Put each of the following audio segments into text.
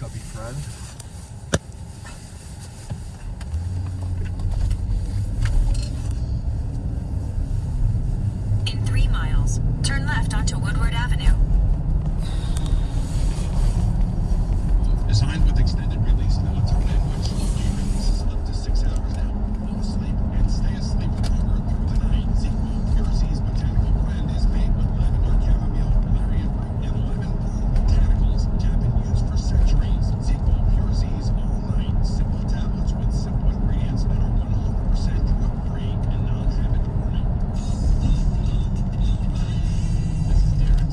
chubby friend. In 3 miles, turn left onto Woodward Avenue. Designed with extended release nodes, which releases up to 6 hours now. Don't sleep and stay asleep longer through the night. ZzzQuil Pure Z's botanical blend is made with lavender, chamomile, valerian root, and lemon balm botanicals, which have been used for centuries. ZzzQuil Pure Z's all night. Simple tablets with simple ingredients that are 100% drug-free and non-habit forming. This is Derek.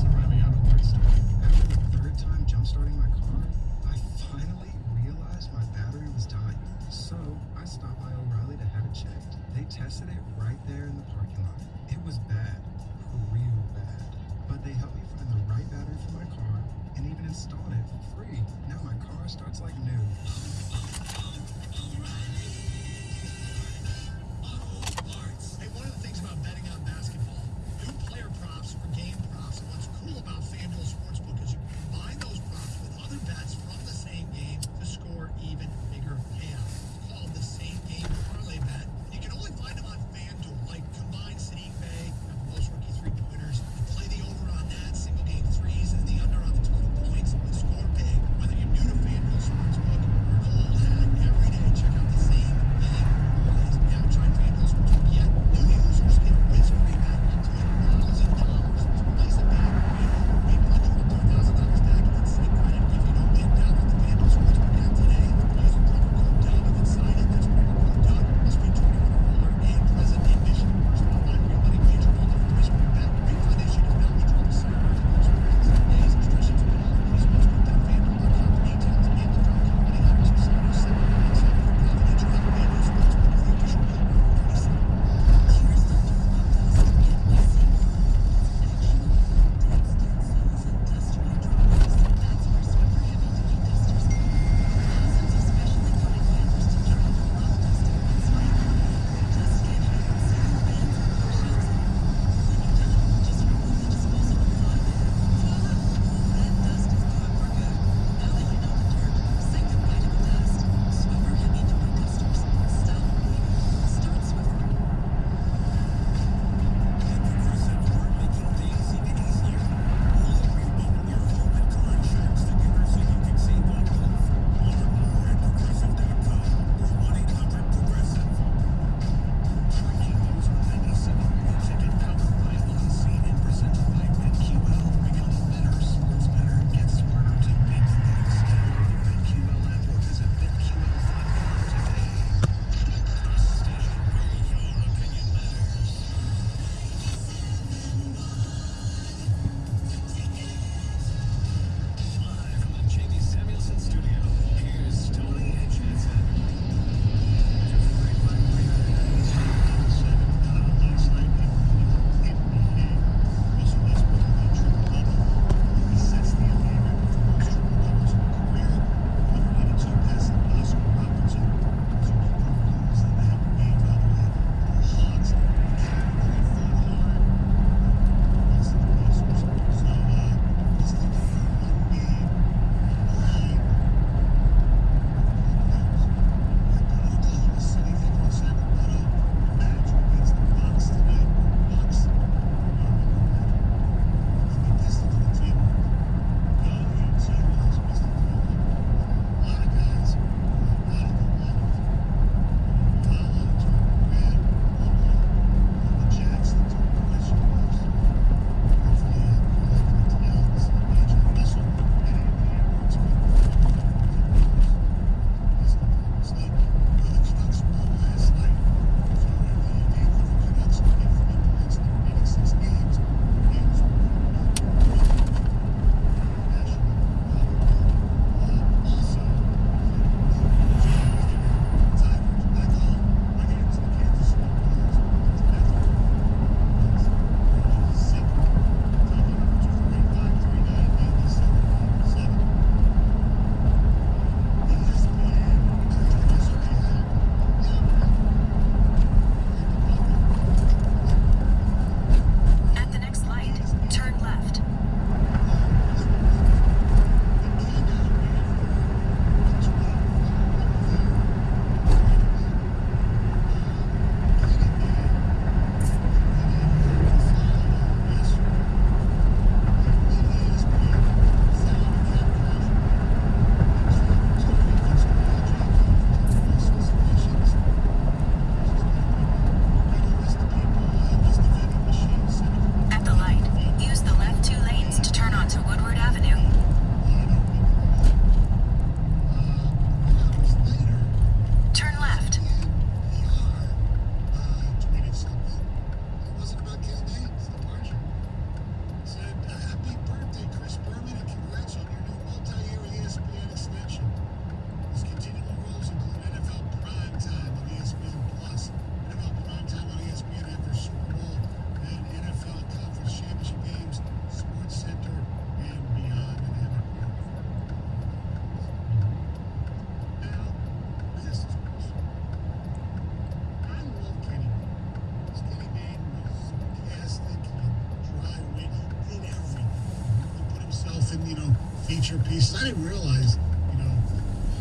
feature pieces. I didn't realize,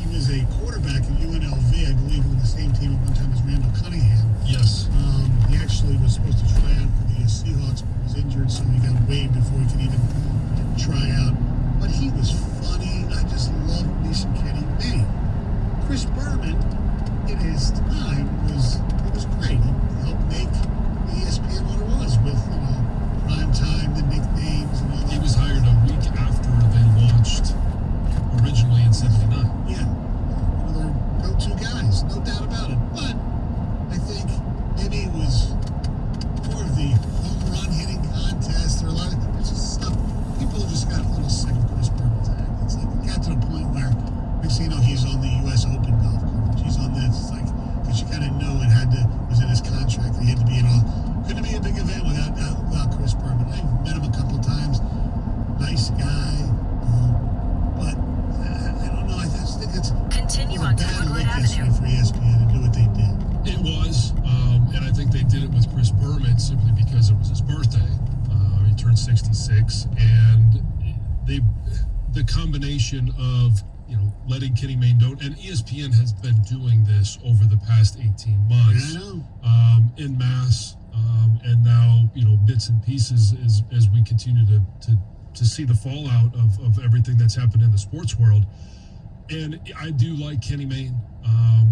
he was a quarterback at UNLV, I believe, on the same team at one time as Randall Cunningham. Yes. He actually was supposed to try out for the Seahawks, but was injured, so he got waived before he could even try out. But he was funny. I just loved me some Kenny Mayne. Chris Berman, in his time, was great. He helped make ESPN what it was with, prime time, the nicknames, and all that. He was hired a week after they launched originally in 79. Yeah. One of their go-to guys, no doubt about it. But I think maybe it was more of the home run hitting contest or there's just stuff. People just got a little sick of Chris Berman's act. It's like it got to the point where next thing you know, he's on the U.S. Open golf course. He's on this. It's like, because you kind of knew it was in his contract that he had to be in all. Couldn't be a big event without Chris Berman. I've met him a couple times. Nice guy. But I don't know. I just think it's Continue a on to bad Woodward look this Avenue. year for ESPN to do what they did. It was, and I think they did it with Chris Berman simply because it was his birthday. He turned 66, and the combination of letting Kenny Mayne know, and ESPN has been doing this over the past 18 months, Yeah, I know. en masse, and now bits and pieces as we continue to see the fallout of everything that's happened in the sports world. And I do like Kenny Mayne.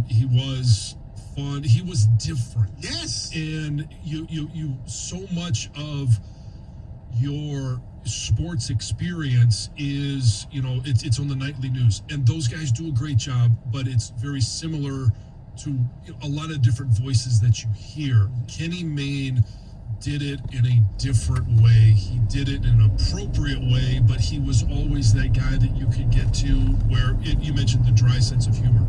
He was fun. He was different. Yes. And you so much of your sports experience is, it's on the nightly news, and those guys do a great job, but it's very similar to a lot of different voices that you hear. Kenny Mayne did it in a different way. He did it in an appropriate way, but he was always that guy that you could get to where you mentioned the dry sense of humor.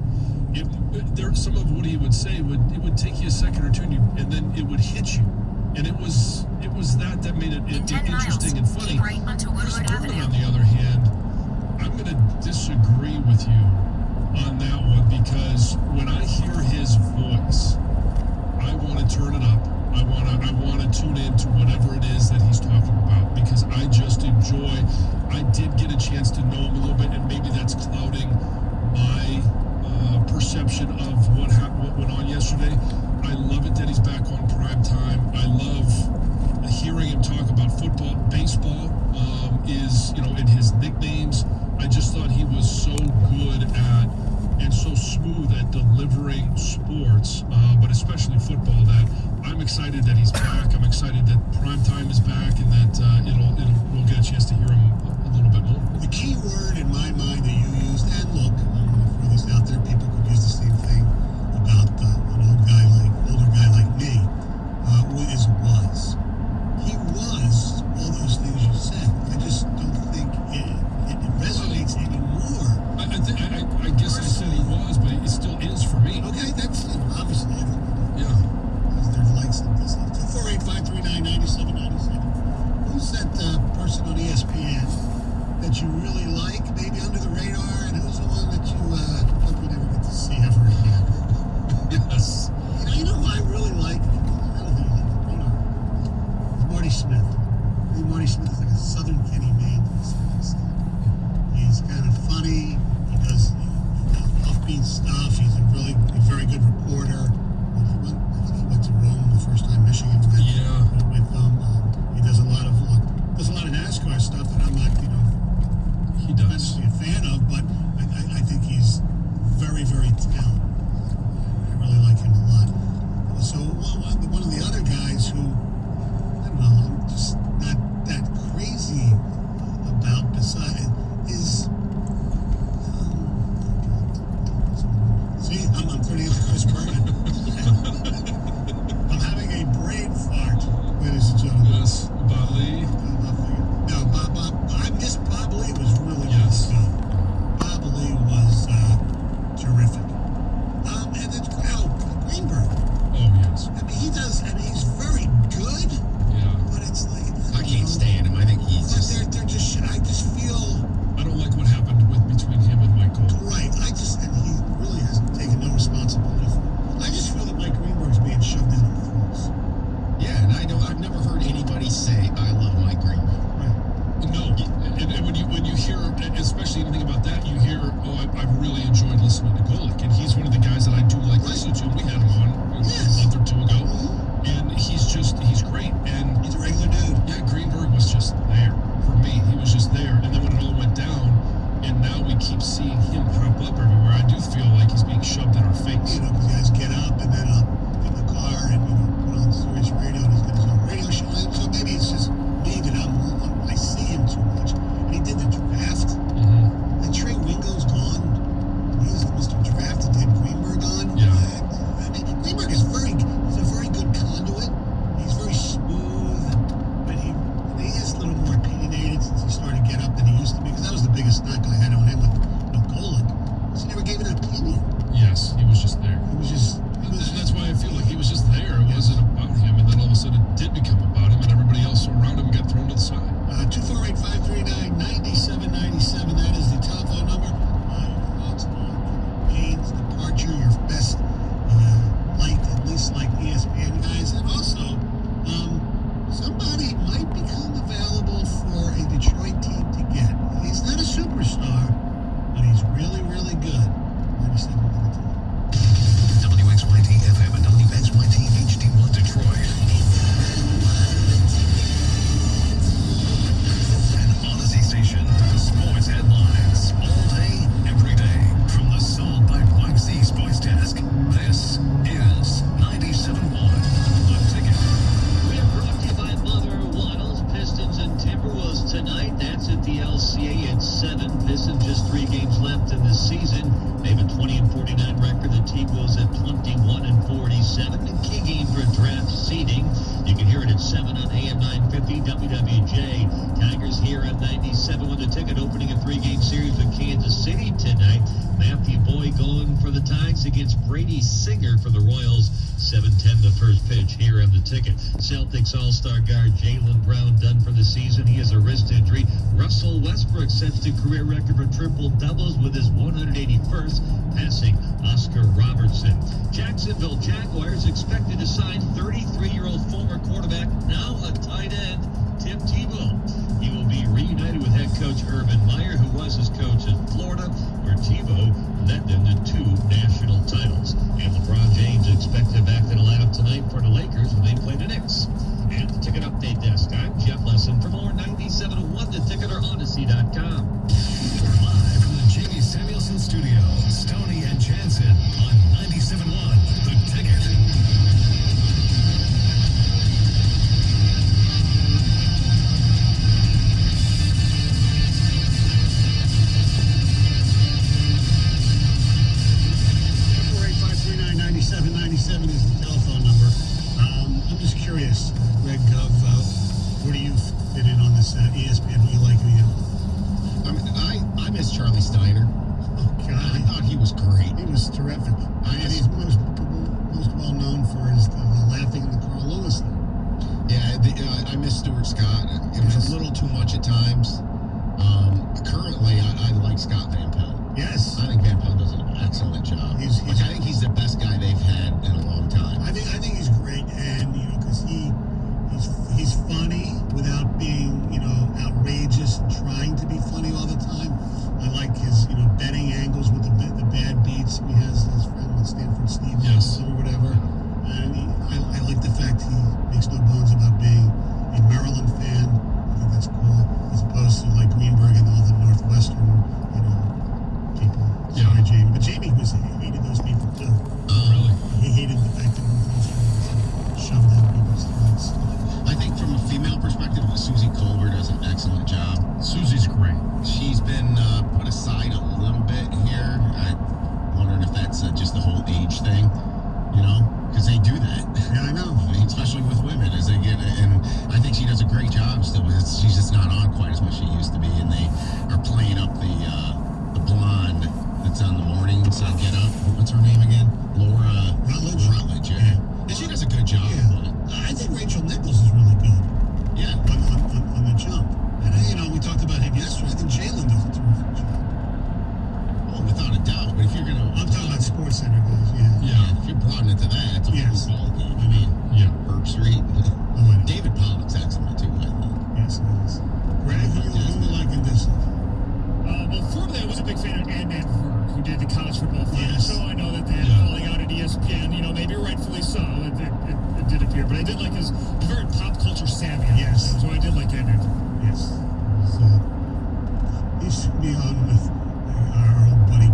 Some of what he would say would take you a second or two, and then it would hit you. And it was that made it In 10 interesting miles, and funny. keep right onto Chris Woodward Berman, Avenue. on the other hand, I'm going to disagree with you on that one, because when I hear his voice, I want to turn it up. I want to tune in to whatever it is that he's talking about, because I just enjoy. I did get a chance to know him a little bit, and maybe that's clouding my perception of what went on yesterday. I love it that he's back on prime time. I love hearing him talk about football. Baseball is, in his nicknames. I just thought he was so good at and so smooth at delivering sports, but especially football, that I'm excited that he's back. I'm excited that prime time is back, and that we'll get a chance to hear him a little bit more. The key word in my mind that you used, and look, I'm going to throw this out there, people could use the same thing about an older guy like me, is was. He was all those things you said. I just don't think it resonates anymore. I guess I said he was, but it still is for me. Okay, that's obviously everybody. Yeah. There's likes and dislikes. 248-539-9797. Who's that person on ESPN that you really like, maybe under the radar, and who's the one that you hope we never get to see ever again? Yes. You know who I really like? I don't think he's on the radar. It's Marty Smith. I think Marty Smith is like a Southern Kenny Mayne to a certain extent. He's kind of funny. He does offbeat stuff. He's a very good reporter. I think he went to Rome the first time Michigan went with them. He does a lot of NASCAR stuff that I'm not, He does. a fan of, but I think he's very, very talented. I really like him a lot. So one of the other guys who, I don't know, I'm just not that crazy about is, see, I'm turning into Chris Berman. I'm having a brain fart, ladies and gentlemen. Yes. Bob Lee. No, I missed Bob Lee was really Yes. good. Bob Lee was terrific. And it's Greenberg. Oh, yes. I mean, he's very good, Yeah. but it's like I can't stand him. I think he's But just. they're just. I just feel I don't like what happened between him and Mike Cole. right. And he really hasn't taken no responsibility for it. I just feel that Mike Greenberg's being shoved in our throats. Yeah, and I've never heard anybody say I love Mike Greenberg. No. And when you hear, especially the LCA at 7. Pistons just 3 games left in the season. They have a 20-49 record. The T-Wolves at 21-47. And key game for draft seeding. You can hear it at 7 on AM 950 WWJ. Tigers here on 97 with the ticket, opening a 3-game series with Kansas City tonight. Matthew Boyd going for the Tigers against Brady Singer for the Royals. 7:10 the first pitch here on the ticket. Celtics All-Star guard Jaylen Brown done for the season. He has a wrist injury. Russell Westbrook sets the career record for triple doubles with his 181st, passing Oscar Robertson. Jacksonville Jaguars expected to sign 33-year-old former quarterback, now a tight end, Tim Tebow. He will be reunited with head coach Urban Meyer, who was his coach in Florida, where Tebow led them to 2 national titles. And LeBron James expected back to the lineup tonight for the Lakers when they play the Knicks. At the Ticket Update Desk, I'm Jeff Lesson. For more 97.1 The Ticket or Odyssey.com. We're live from the Jamie Samuelson Studio, Stoney and Jansen on 97.1 The Ticket. Is the telephone number. I'm just curious, Greg, where do you fit in on this ESPN? Who you like? Who you? I miss Charlie Steiner. Oh God, I thought he was great. He was terrific. And he's most well known for his the laughing in the Carl Lewis thing. Yeah, I miss Stuart Scott. It was a little too much at times. Currently, I like Scott Van Pelt. Yes, I think Van Pelt does an excellent job. I think he's the best guy they've had in a long time. I think he's great, and because he's funny without being outrageous and trying to be funny all the time. I like his betting angles with the bad beats. He has his friend with Stanford Steve or whatever, and I like the fact he makes no bones about being a Maryland fan. I think that's cool, as opposed to like Greenberg and all the Northwestern people. Sorry, Jamie, but Jamie hated those people too. Really? He hated the fact that Northwestern was shoved down people's throats. I think from a female perspective, Susie Colbert does an excellent job. Susie's great. She's been put aside a little bit here. I'm wondering if that's just the whole age thing, because they do that. Yeah, I know. Especially with women, as they get, and I think she does a great job still. She's just not on quite as much as she used to be, and they are playing up the blonde that's on the mornings on Get Up. What's her name again? Laura Rutledge, yeah. And she does a good job. Yeah. I think Rachel Nichols is really good. Yeah. On the jump. And we talked about him yesterday. I think Jalen does a terrific job. Oh, without a doubt. But if you're gonna, I'm talking about Sports Center guys. yeah. If you broaden it to that, it's a Yes. full ball game. I mean, Burke Street. Oh, I know. David Pollock's excellent too, I think. Yes, it is. Greg, who you like in this? Well, formerly I was a big fan of Adnan Verg, who did the college football final. Yes. So I know that they had a falling out at ESPN. Maybe rightfully so. It did appear, but I did like his very pop culture savvy. Yes. So I did like Adnan Verg. Yes. So he should be on with our old buddy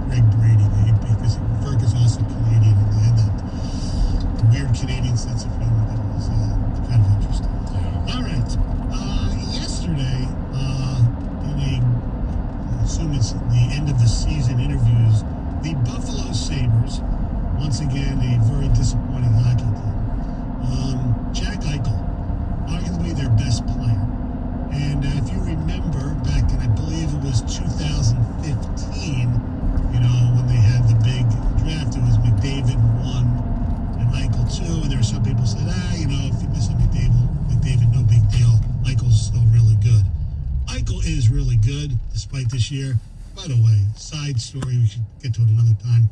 Greg Brady, because Burke is also Canadian, and they had that weird Canadian sense of humor that was kind of interesting. All right. Yesterday, I assume it's the end of the season interviews, the Buffalo Sabres, once again, a very disappointing hockey team. Jack Eichel, arguably their best player. And if you remember, back in, I believe it was 2015, when they had the big draft, it was McDavid 1 and Eichel 2. And there were some people who said, if you miss a McDavid, no big deal. Eichel's still really good. Eichel is really good, despite this year. By the way, side story, we should get to it another time.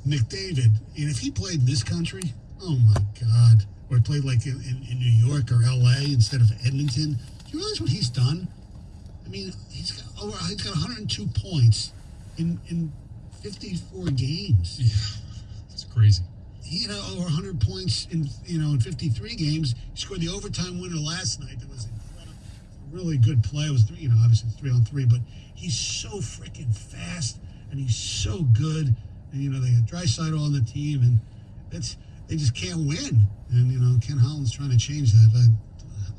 McDavid, and if he played in this country, oh my God, or played like in New York or LA instead of Edmonton, do you realize what he's done? I mean, he's got 102 points in 54 games. Yeah, that's crazy. Over 100 points in 53 games. He scored the overtime winner last night. That was incredible. A really good play. It was obviously 3-on-3, but he's so freaking fast and he's so good. And they got Draisaitl on the team, and they just can't win. And Ken Holland's trying to change that.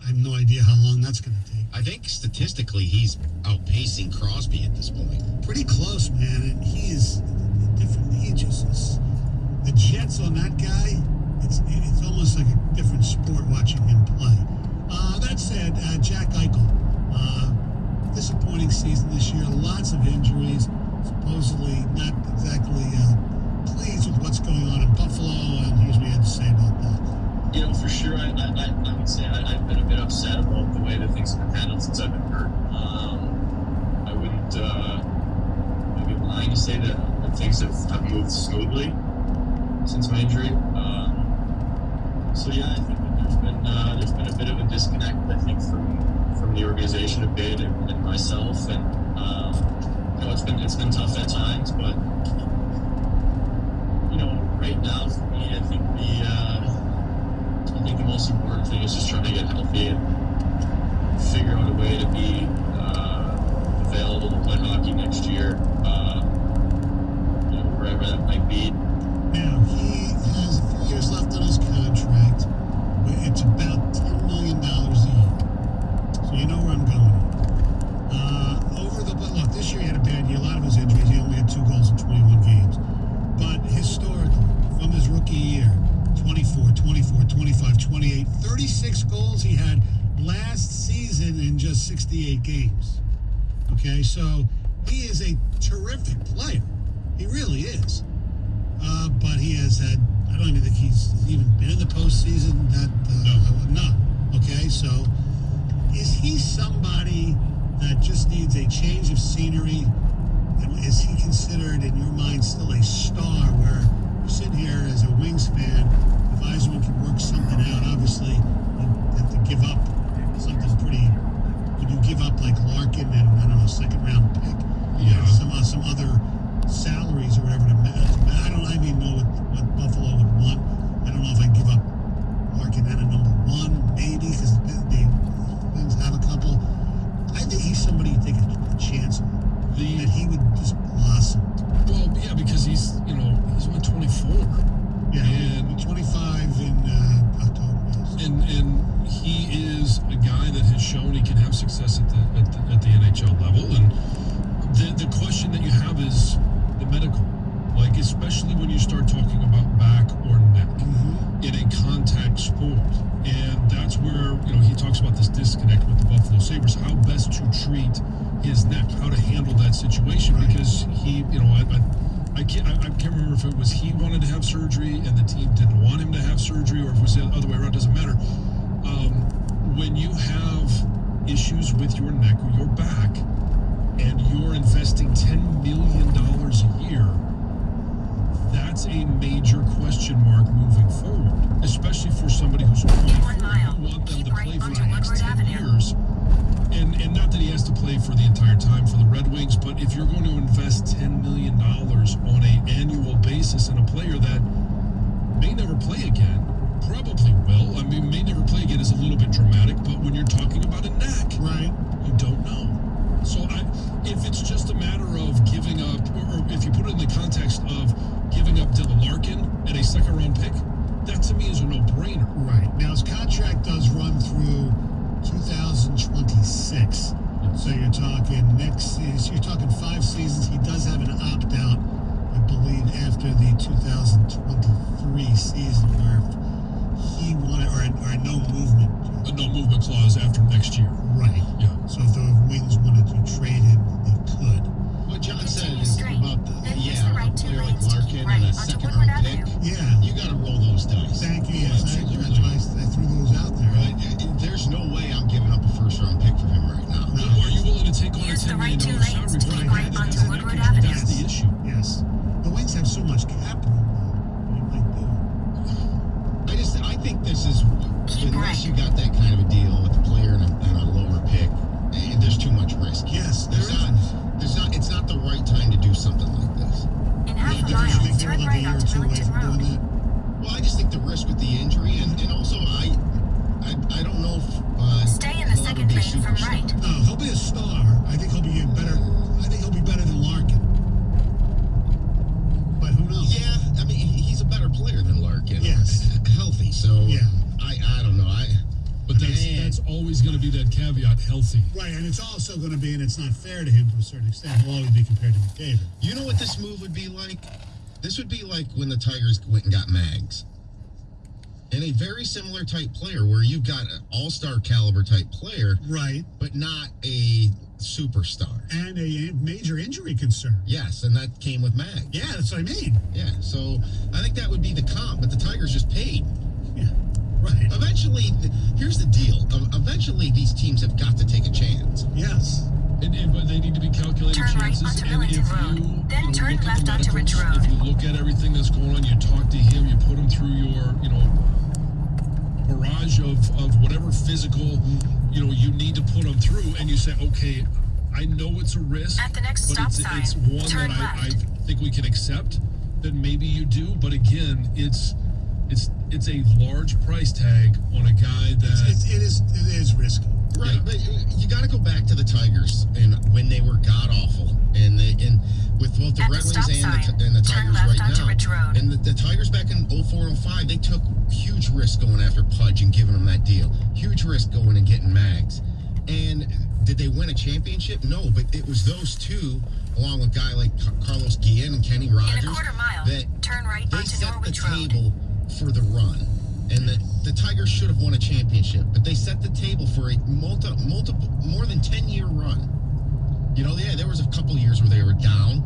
I have no idea how long that's going to take. I think statistically he's outpacing Crosby at this point. Pretty close, man. And he is different. He just is. The Jets on that guy, it's almost like a different sport watching him play. That said, Jack Eichel, disappointing season this year. Lots of injuries. Supposedly not exactly pleased with what's going on in Buffalo. And here's what he had to say about that. You know, for sure, I would say I've been a bit upset about the way that things have been handled since I've been hurt. I wouldn't be lying to say that things have moved smoothly since my injury. So yeah, I think that there's been a bit of a disconnect. I think from the organization a bit and myself, and you know, it's been tough at times, but you know, right now for me, I think the most important thing is just trying to get healthy and figure out a way to be available to play hockey next year, you know, wherever that might be. Now, he has a few years left on his contract. It's about $10 million a year. So you know where I'm going. But look, this year he had a bad year. A lot of his injuries. He only had 2 goals in 21 games. But historically, from his rookie year, 24, 24, 25, 28, 36 goals he had last season in just 68 games. Okay, so he is a terrific player. He really is. But he has had, I don't even think he's even been in the postseason. No. Okay, so is he somebody that just needs a change of scenery? And is he considered, in your mind, still a star where you sit here as a Wings fan, if Yzerman can work something out, obviously you have to give up something pretty, would you give up like Larkin and, I don't know, second round pick? Yeah. Some other salaries or whatever to I don't even know what Buffalo would want. I don't know if I'd give up Larkin and a number 1, maybe, because the Wings have a couple. I think he's somebody you take a chance on. That he would just blossom. Well, yeah, because he's only 24. Yeah, and 25 in October. Yes. And he is a guy that has shown he can have success at the NHL level. And the question that you have is the medical, like especially when you start talking about back or neck in a contact sport, and that's where he talks about this disconnect with the Buffalo Sabres, how best to treat his neck, how to handle that situation, because he, I can't remember if it was he wanted to have surgery and the team didn't want him to have surgery, or if it was the other way around. Doesn't matter. When you have issues with your neck or your back, and you're investing $10 million a year, that's a major question mark moving forward, especially for somebody who's 1 mile. want them Keep to play right for onto the next Woodward 10 Avenue. years. And not that he has to play for the entire time for the Red Wings, but if you're going to invest $10 million on an annual basis in a player that may never play again, probably will. I mean, may never play again is a little bit dramatic, but when you're talking about a neck, Right. you don't know. So if it's just a matter of giving up, or if you put it in the context of giving up Dylan Larkin and a second-round pick, that to me is a no-brainer. Right. Now, his contract does run through 2026. So you're talking next season, you're talking 5 seasons. He does have an opt-out, I believe, after the 2023 season where he wanted, or no movement. A no-movement clause after next year. Right. Yeah. So if the Wings wanted to trade him, they could. What John said Continue is straight. about Then use the right a 2 player like lanes to keep Larkin right and a onto second Woodward round pick. Avenue. Yeah. You got to roll those dice. Thank you. Yes, Absolutely. that's why I threw those out there. Right? There's no way I'm giving up a first round pick for him right now. No. Are you willing to take on a Use the $10 million right 2 lanes to salary keep for right a guy that onto has a neck Woodward injury? Avenue. That's the issue. Yes. The Wings have so much cap room, though. What do they do? I think this is, Keep unless right. you got that kind of a deal with a player and a lower pick, there's too much risk. Yes, there There's not. It's not the right time to do something like this. In half a Did you mile, think they were turn like a right year or onto 2 away Millington from doing Road. that? Well, I just think the risk with the injury, and also I don't know if Stay in the he'll ever second be a lane from superstar. right. No, he'll be a star. I think he'll be better. I think he'll be better than Larkin. But who knows? Yeah, I mean he's a better player than Larkin. Yes. Healthy. So Yeah. I don't know. But that's always going to be that caveat. caveat, healthy. Right, and it's also going to be, and it's not fair to him to a certain extent, he'll always be compared to McDavid. You know what this move would be like? This would be like when the Tigers went and got Mags. And a very similar type player where you've got an all-star caliber type player, Right. but not a superstar. And a major injury concern. Yes, and that came with Mags. Yeah, that's what I mean. Yeah, so I think that would be the comp, but the Tigers just paid. Yeah, right. Eventually, here's the deal. Eventually, these teams have got to take a chance. Yes. But they need to be calculated Turn right chances. onto And Millington if Road. you, Then you know, turn look at left the onto Ridge medicals, Road. if you look at everything that's going on, you talk to him, you put him through your, barrage of whatever physical, you need to put him through, and you say, okay, I know it's a risk, At the next but stop it's sign, one turn that I left. think we can accept. Then maybe you do, but again, it's a large price tag on a guy that It is risky. Right, Yeah. but you got to go back to the Tigers and when they were god awful, and with both the At the Red Wings stop and sign, the turn Tigers left right onto now. Ridge Road. And the Tigers back in 04 and 05, they took huge risk going after Pudge and giving him that deal. Huge risk going and getting Mags. And did they win a championship? No, but it was those two, along with a guy like Carlos Guillen and Kenny Rogers, In a quarter mile, that turn right they onto set the Norwich Road. table for the run. And the Tigers should have won a championship, but they set the table for a more than 10-year run. There was a couple years where they were down,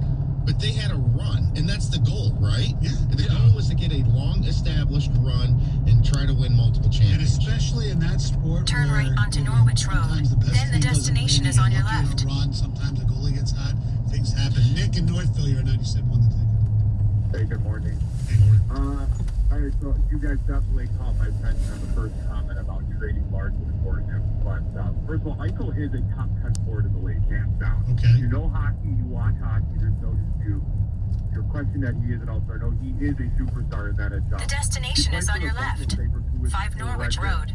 but they had a run, and that's the goal, right? Yeah. The goal was to get a long-established run and try to win multiple And championships. especially in that sport Turn where, right onto Norwich Road. sometimes the best Then the team doesn't destination win, is you on get your lucky left. a Run. Sometimes the goalie gets hot. Things happen. Nick in Northville, you're 97 won the ticket. Hey, good morning. Hey, morning. All right, so you guys definitely caught my attention on the first comment about trading Larkin for him. But first of all, Eichel is a top 10 forward in the league, hands down. Okay. You know hockey, you watch hockey, there's no dispute. Your question that he is an all-star, no, he is a superstar in that NHL. The destination is on your left. 5 Norwich Road.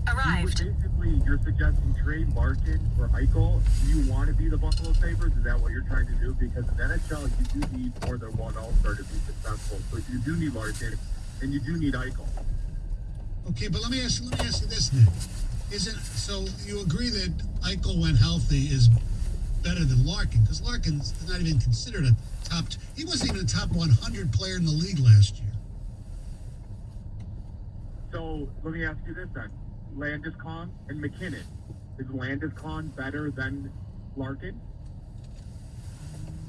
Arrived. Basically, you're suggesting trade Larkin for Eichel. Do you want to be the Buffalo Sabres? Is that what you're trying to do? Because in NHL, you do need more than one all-star to be successful. So you do need Larkin, and you do need Eichel. Okay, but let me ask you this, Nick. So you agree that Eichel, when healthy, is better than Larkin? Because Larkin's not even considered a he wasn't even a top 100 player in the league last year. So let me ask you this then. Landeskog and McKinnon. Is Landeskog better than Larkin?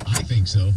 I think so.